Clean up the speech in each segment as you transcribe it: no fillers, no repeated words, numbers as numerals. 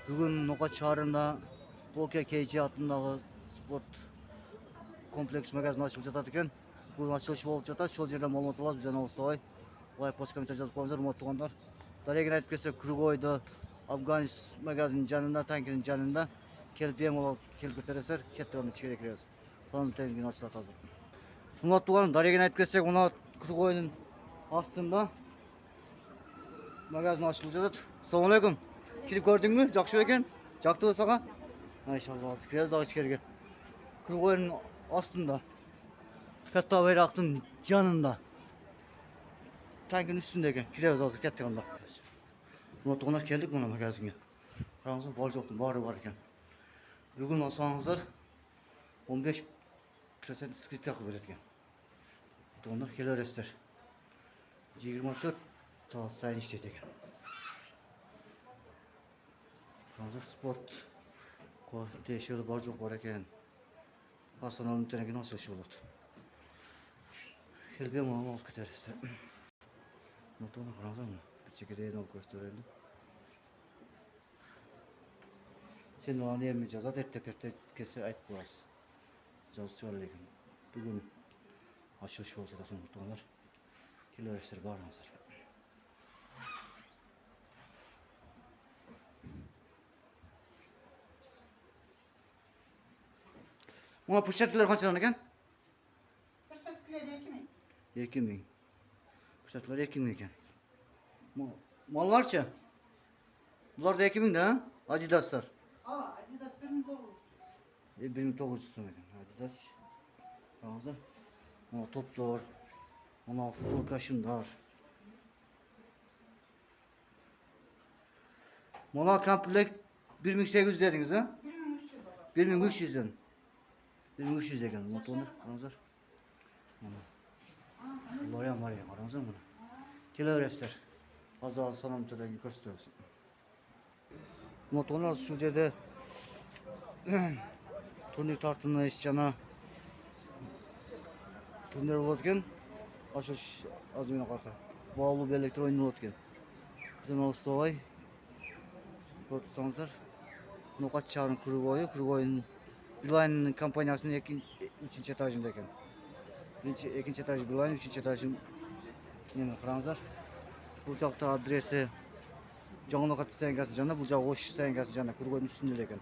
Бүгін Ноқат шаарында Боке Кейчи атындағы спорт комплекс магазин ашылып жатат екен. Бүгін ашылышы болып жатат. Сол жерден маалымат алабыз. Бізден алыстабай. Лайк пост комментарий жазып қойыңыздар, урматтуу туғандар. Дарегин айтып кетсек, Кругойды Афганис магазин жанында, танкінің жанында келіп ем олып келіп кетересіздер. Кеттігімді ішкере кіресіз. Соның теңгін ашылат азыр. Урматтуу туғандар, Дарегин айтып кетсек, мына Кругойдың астында магазин ашылып жатат. Ассалаумағалейкум. Кіріп көрдің бе? Жақсы екен? Жақты болсаға? Айшалла, кірез дағы ішкерге. Кругойдың астында, Петта Байрақтың жанында, танкінің үстінде екен. Кірез азыр кеттік анда. Ұнаттығына келдік мұна магазинге. Қараңыздар, бар жоқтың бары бар екен. Бүгін алсаңыздар 15% скидка қылып береді екен. Ұнаттығына келересіздер. 24 сағат сайын іштейді екен. Қазір спорт тешері бар жоқ бар екен. Астана үміттен екен ашылышы болады. Келбе мұны алып кетересіздер. Ұнаттығына қараңыздар мұны. Чекерейін алып көрсетірелі. Сен оған емі жазады, әртеп-әрте кесе айтып боласыз. Жазып шығар екен. Бүгін ашылышы болып жататын ұнаттығындар. Келересіздер барыңыздар. Мұна пұршаткілер қаншадан екен? Пұршаткілер 2000. 2000. Пұршаткілер 2000 екен. Малларча? Бұлар да 2000 да? Адидастар? Адидас 1900. 1900 сом екен. Адидас. Қараңыздар. Мұна топтар. Мұна футболка шымдар. Мұна комплект 1800 дедіңіз, а? 1300-ден. 1300 екен. Мұна тоңыр. Қараңыздар. Бұлар я мария. Қараңыздар мұна. Келересіздер. Азалы санам түрдегі көрсетеміз. Мұна тоңыр шу жерде турнир тартыныш жана турнир болады екен. Ашыш азмена қарта. Баулы белектер ойын болады екен. Бізден алыстабай. Көріп тұрсаңыздар. Ноқат шаарының Кругойдың Билайнның компаниясының 3-ші этажында екен. 2-ші этажы Билайн, 3-ші этажы нені қараңыздар. Бұл жақта адресі Жаңа Ноқат стоянкасының жанында, бұл жағы Ош стоянкасының жанында, Кругойдың үстінде екен.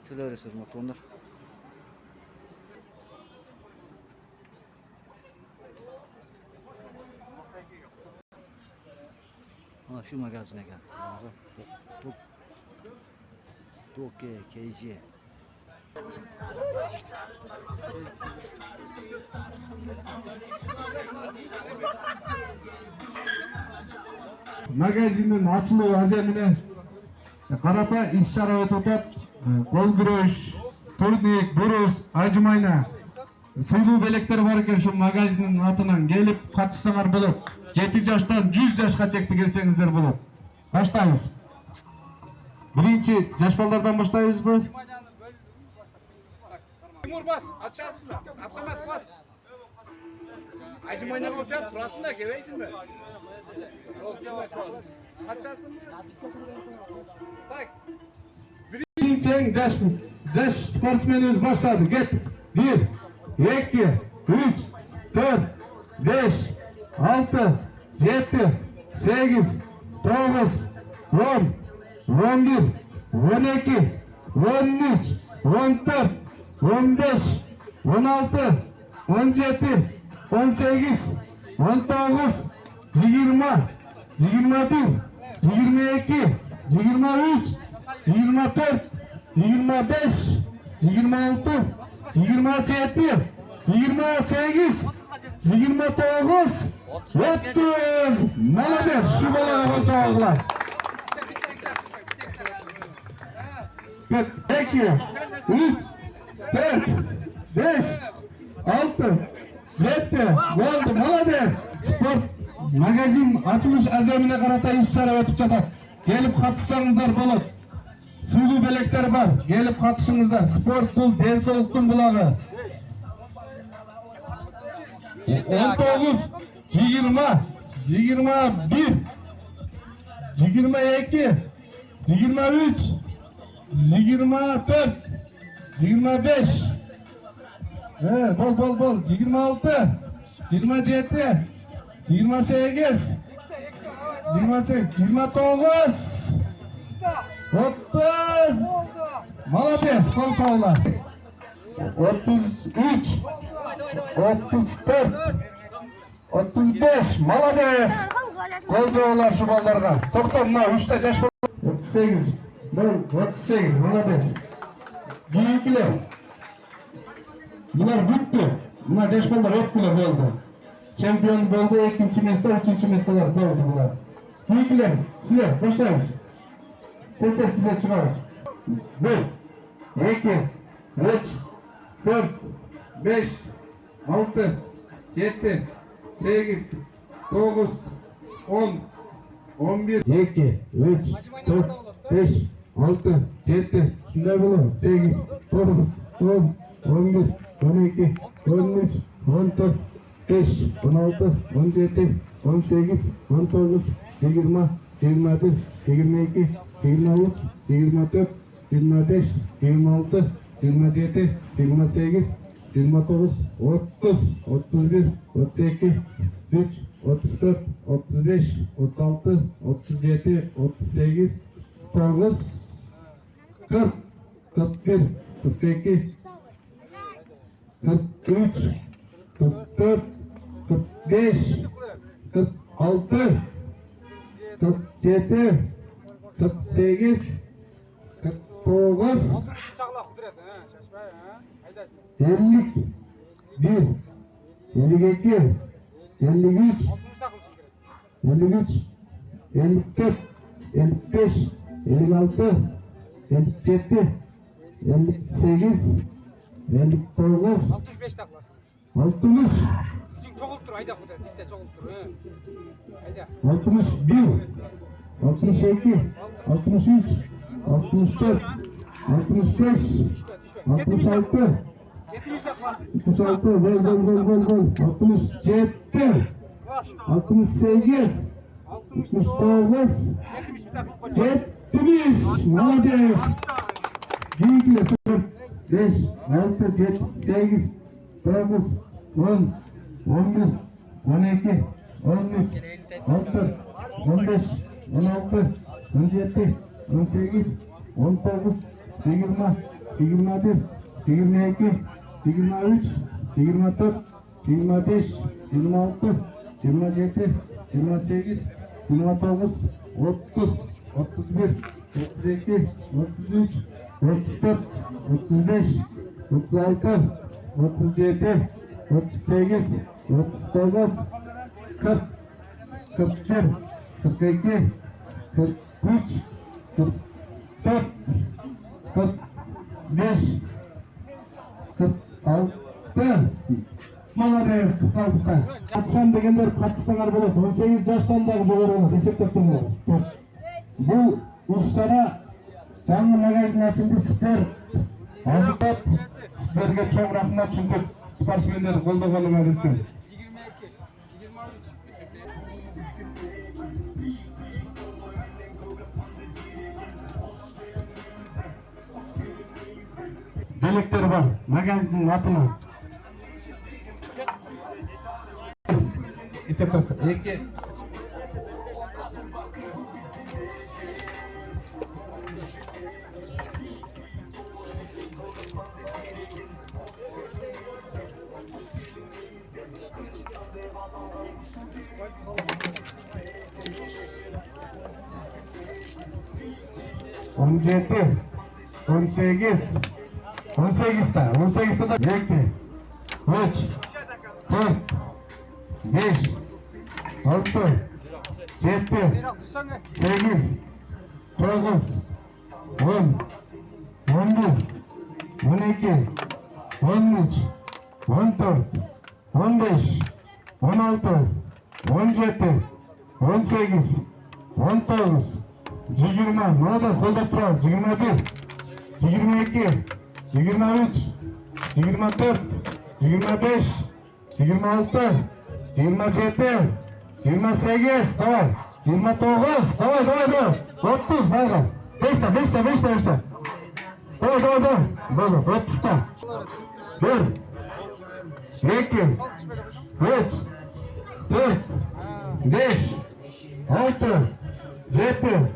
Келересіздер ұнаттығындар. Ана шу магазин екен. Токе, Кейчи. Magazinin açılığı azemine karata iş şara ötüp kol güreş, turnik, buruz, acımayna suylu belekleri var eкен şu magazinin atынан gelip katışsаңар bulup 7 yaştan 100 yaşka çekti gelsеңіздер bulup. Başlayız. Birinci yaş ballardan başlayız mı? Timur bas, açasın mı? Absamat bas. Acımayna olsa durasın da geveysin mi? Açasın mı? Tak. Birinci yaş sportsmenimiz başladı. Get. 1, 2, 3, 4, 5, 6, 7, 8, 9, 10, 11, 12, 13, 14, 15, 16, 17, 18, 19, 20, 21, 22, 23, 24, 25, 26, 27, 28, 29, 30. Молодец, şu balana koça oldular. 2, 3, 4, 5, 6, 7, oldu, молодец. Sport magazin açılış azamine karata iş şara ötüp жатат. Gelip katışsаңыздар болот. Sulu belekler var. Gelip katışыңыздар. Sport бұл денсаулықтың бұлағы. 19, 20, 21, 22, 23, 24, 25. Bol. 26, 27, 28, 28, 29, 30. Молодец, қол çalılar. 33, 34, 35. Молодец. Қол çalılar şu ballarga. Тоқта, мына 3-те жаш бал. 38, 38. Молодец. Кейінгілер. Бұлар бүтті. Мына жаш балдар өткілер болды. Чемпион болды, 2-ші место, 3-ші местолар болды бұлар. Кейінгілер, сіздер, баштаймыз. Тез-тез сіздер шығарыз. 1, 2, 3, 4, 5, 6, 7, 8, 9, 10, 11, 2, 3, 4, 5, 6, 7, şunlar bulun. 8, 9, 10, 11, 12, 13, 14, 5, 16, 17, 18, 19, 20, 21, 22, 23, 24, 25, 26, 27, 28, 29, 30, 31, 32, 33, 34, 35, 36, 37, 38, 39, 40, 41, 42, 43, 44, 45, 46, 47, 48, 49, 51, 52, 53, 53, 54, 55, 56, 57, 58, 59, 65 taklasın. 60, Küçük çoğulup dur, ayda kudur, bitti çoğulup dur. Ayda. 61, 62, 63, 64, 65, 66, 70 taklasın. 66, gol, 67, 68, 69, 70 bir takla koç. 70, молодец. Кейінгілер, 4, 5, 6, 7, 8, 9, 10, 11, 12, 13, 14, 15, 16, 17, 18, 19, 20, 21, 22, 23, 24, 25, 26, 27, 28, 29, 30, 31, 32, 33, 34, 35, 36, 37, 38, 39, 40, 41, 42, 43, 44, 45, 46. Молодец, қалдықтар. Қатысам дегендер қатысыңар болады. 18 жаштан дағы жоғары есептеп тұрыңдар. Бұл іс-шара жаңы магазин ашылды, спорт азықтап, сіздерге чоң рахмат, çünkü спортсмендер қолдағаныңар үшін. 22, 23. Белектер бар, магазиннің атына. Есептеп, 2. On 17, 18, 18 tane, 18 tane 2, 3, 4, 5, 6, 7, 8, 9, 10, 11, 12, 13, 14, 15, 16, 17, 18, 19, 20, молодец, қолдап тұрады, 21, 22, 23, 24, 25, 26, 27, 28, давай. 29. Давай. 30 mayli. 5'te. Давай. Bo'ldi. 30'ta. 1 2 3 4 5 6 7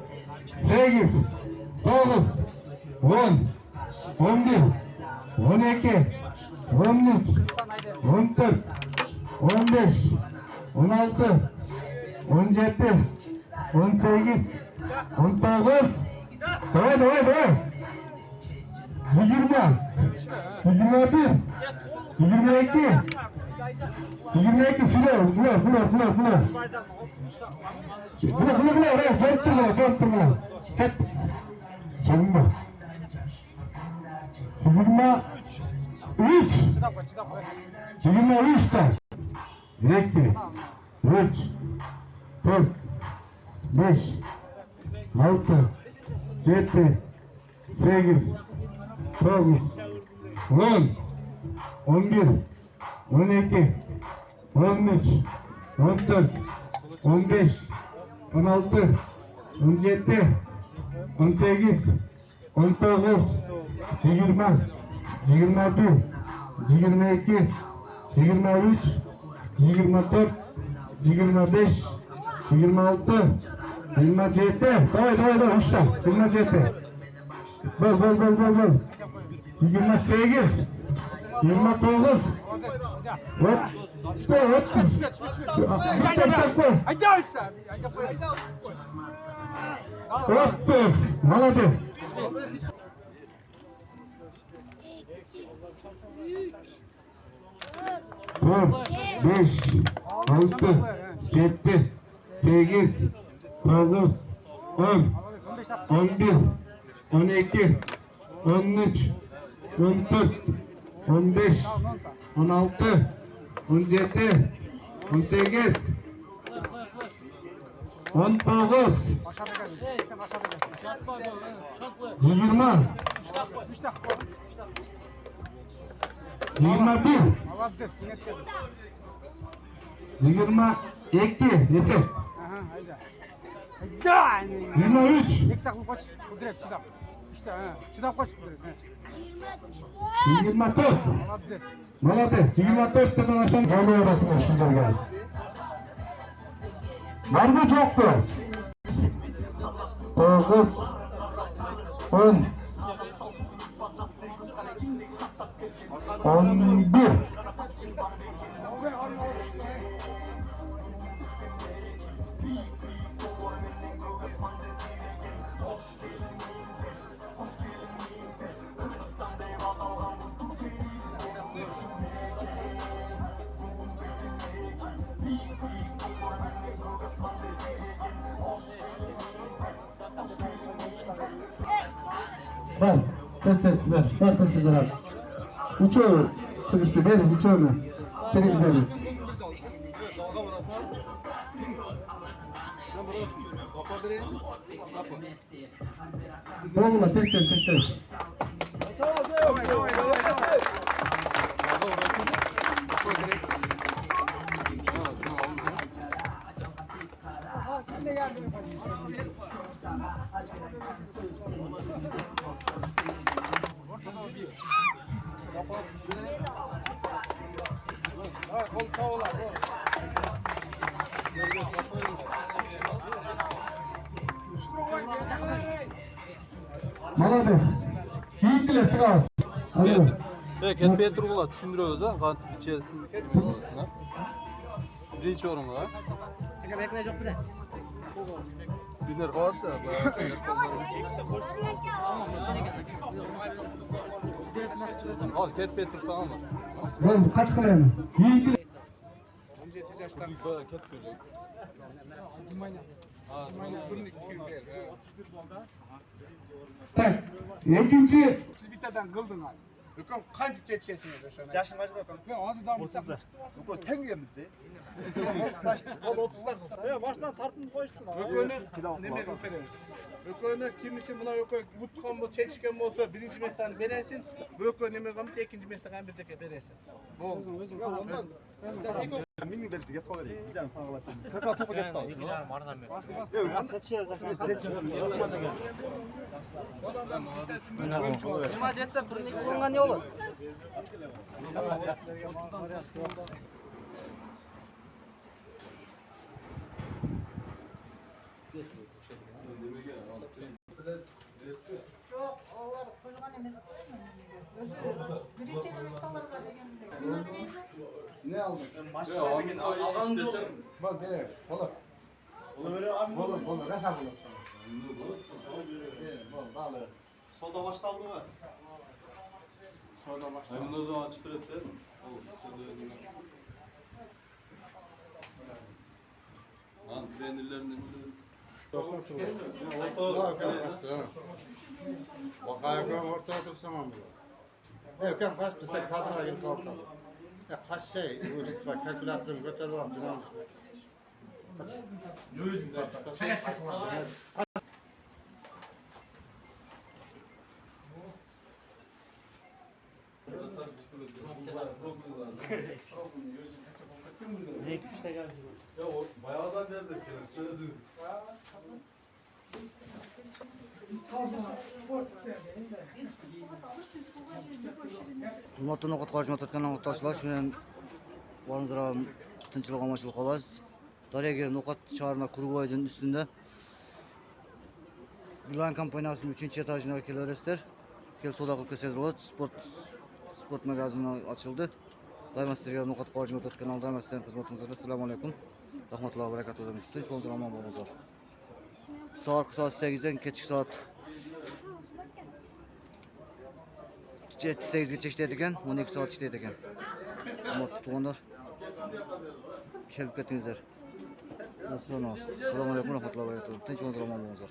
8 9 10 11 12 13 14 15 16 17 18 19 Давай. 20 21 22 şuraya Buna. Çok durma. Hep. Sonunda. 23. 23'te. Direkti. 3 4 5 6 7 8 9 10 11 12 13 14 15 16 17 18 19 20 21 22 23 24 25 26 27 Давай 3'te 27 Bol 28 29 30 Молодец. 4 5 6 7 8 9 10 11 12 13 14 15 16 17 18 19 20 21 22 desek 23 24 Молодец 24 tane aşan kaldı orasını düşüncerge var mı çoktu 9 10 11 Var. Test ver. Var test zarar. Uçuyor. Çıkıştı. Verin uçuyor. Birinci verin. Olma test. Молодец. İyi çıkarsın. Hadi. Ketpeye turgula tushundiramiz a qanti ichasini. Birinchi o'ringa. Spinner qo'yapti. Al ketpeye tursa olmaz. Ben kaç kalayım? İyi 17 yaşlar. Ketpeye. Tak. İkinci 31'den kıldın abi. Öküm kançık çeçesiniz aşağıya. Yaşın kaçta bakalım? Ben ağzından bir takım 30'da. Bu tengemizde. O da 30'da. Ya baştan tartın koysun abi. Ökönü neme götürürüz. Ökönü kimisi buna ökön mutkan bu çelişken olsa birinci mesleğini veresin. Bu ökönü neme kalmışsa ikinci mesleğini bir tek veresin. Bu. Minni berdi get qolar. Bir canım sana qalat. Kaka sopa get dal. Nima jetda turnik qilingan yo'li? Yok, onlar koyulgan emas. Özü birinci emas kalarga degen. Ne aldın? Algan desem. Bak bere. Olur. Olur. Rasam olur sana. Olur. Solda başlandı mı? Bunları da açık et değil mi? Lan peynirlerini Vakaya koyun ortaya otursun ama. Evet, kan kaç desek kadına gelip kalktı. Ya kaç şey, bu risk var, kalkülatörüm götürür var. Ya o bayağıdan nerede söylediniz? Hurmatli No'g'at qarshi o'tayotgan o'qituvchilar, shuni ham boringizlar ham tinchlik omonchilik qolasiz. Daryoga No'g'at shahrining Kurgoyning ustida Bilan kompaniyasining 3-etajına kelaverasizlar. Kelib savdo qilib kelsangiz bo'ladi. Sport magazini ochildi. Doim sizlarga No'g'at qarshi o'tayotgan kanalda sizlarning xizmatingizda. Assalomu alaykum. Rahmatullohi va barakatuh demek istedim. Şu an bo'linglar. Soat 8'den kechki soat 7-8gacha ishlaydi ekan, 12 soat ishlaydi ekan. Tuğanlar kelib ketingizlar. Assalomu alaykum, rahmatullohi va barakatuh. Tinch bo'linglar, omon bo'linglar.